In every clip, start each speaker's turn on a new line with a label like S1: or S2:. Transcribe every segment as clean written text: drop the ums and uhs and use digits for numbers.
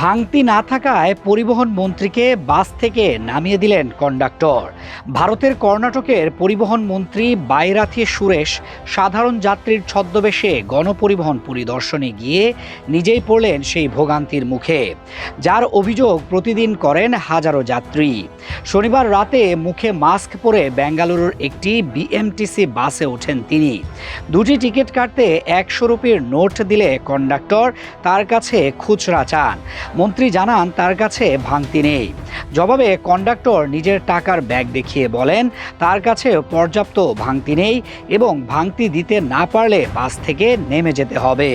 S1: ভাঙতি না থাকায় পরিবহন মন্ত্রীকে বাস থেকে নামিয়ে দিলেন কন্ডাক্টর। ভারতের কর্ণাটকের পরিবহন মন্ত্রী বাইরাথী সুরেশ সাধারণ যাত্রীর ছদ্মবেশে গণপরিবহন পরিদর্শনে গিয়ে নিজেই পড়লেন সেই ভোগান্তির মুখে, যার অভিযোগ প্রতিদিন করেন হাজারো যাত্রী। শনিবার রাতে মুখে মাস্ক পরে বেঙ্গালুরুর একটি বিএমটিসি বাসে ওঠেন তিনি। দুটি টিকিট কাটতে 100 রুপির নোট দিলে কন্ডাক্টর তার কাছে খুচরা চান। মন্ত্রী জানান তার কাছে ভাঙতি নেই। জবাবে কন্ডাক্টর নিজের টাকার ব্যাগ দেখিয়ে বলেন তার কাছে পর্যাপ্ত ভাঙতি নেই এবং ভাঙতি দিতে না পারলে বাস থেকে নেমে যেতে হবে।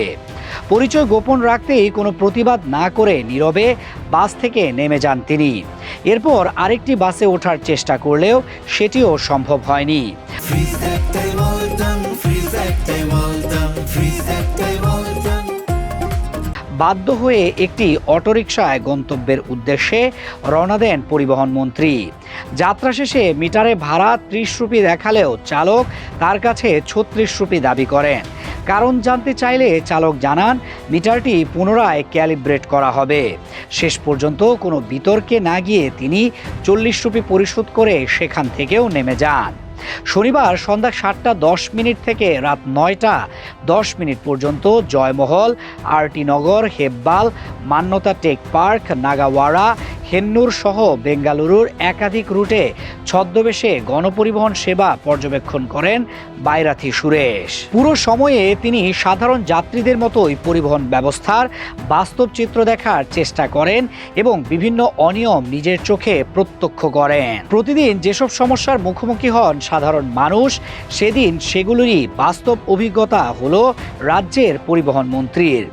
S1: পরিচয় গোপন রাখতেই কোনো প্রতিবাদ না করে নীরবে বাস থেকে নেমে যান তিনি। এরপর আরেকটি বাসে ওঠার চেষ্টা করলেও সেটিও সম্ভব হয়নি। বাধ্য হয়ে একটি অটোরিকশায় গন্তব্যের উদ্দেশ্যে রওনা দেন পরিবহন মন্ত্রী। যাত্রা শেষে মিটারে ভাড়া 30 রুপি দেখালেও চালক তার কাছে 36 রুপি দাবি করেন। কারণ জানতে চাইলে চালক জানান মিটারটি পুনরায় ক্যালিব্রেট করা হবে। শেষ পর্যন্ত কোনো বিতর্কে না গিয়ে তিনি 40 রুপি পরিশোধ করে সেখান থেকেও নেমে যান। শনিবার সন্ধ্যা 7:10 থেকে রাত 9:10 পর্যন্ত জয়মহল, আরটি নগর, হেব্বাল, মান্যতা টেক পার্ক, নাগাওয়াড়া, হেন্নুর সহ বেঙ্গালুরুর একাধিক রুটে ছদ্মবেশে গণপরিবহন সেবা পর্যবেক্ষণ করেন বাইরাথী সুরেশ। পুরো সময়ে তিনি সাধারণ যাত্রীদের মতোই পরিবহন ব্যবস্থার বাস্তব চিত্র দেখার চেষ্টা করেন এবং বিভিন্ন অনিয়ম নিজের চোখে প্রত্যক্ষ করেন। প্রতিদিন যেসব সমস্যার মুখোমুখি হন সাধারণ মানুষ, সেদিন সেগুলোরই বাস্তব অভিজ্ঞতা হলো রাজ্যের পরিবহন মন্ত্রীর।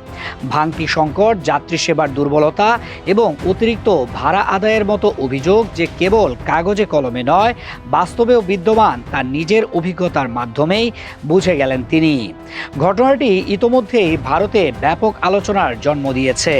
S1: ভাঙতি সংকট, যাত্রী সেবার দুর্বলতা এবং অতিরিক্ত ভাড়া আদায়ের মতো অভিযোগ যে কেবল কাগজে কলমে নয়, বাস্তবেও বিদ্যমান, তার নিজের অভিজ্ঞতার মাধ্যমেই বুঝে গেলেন তিনি। ঘটনাটি ইতোমধ্যেই ভারতে ব্যাপক আলোচনার জন্ম দিয়েছে।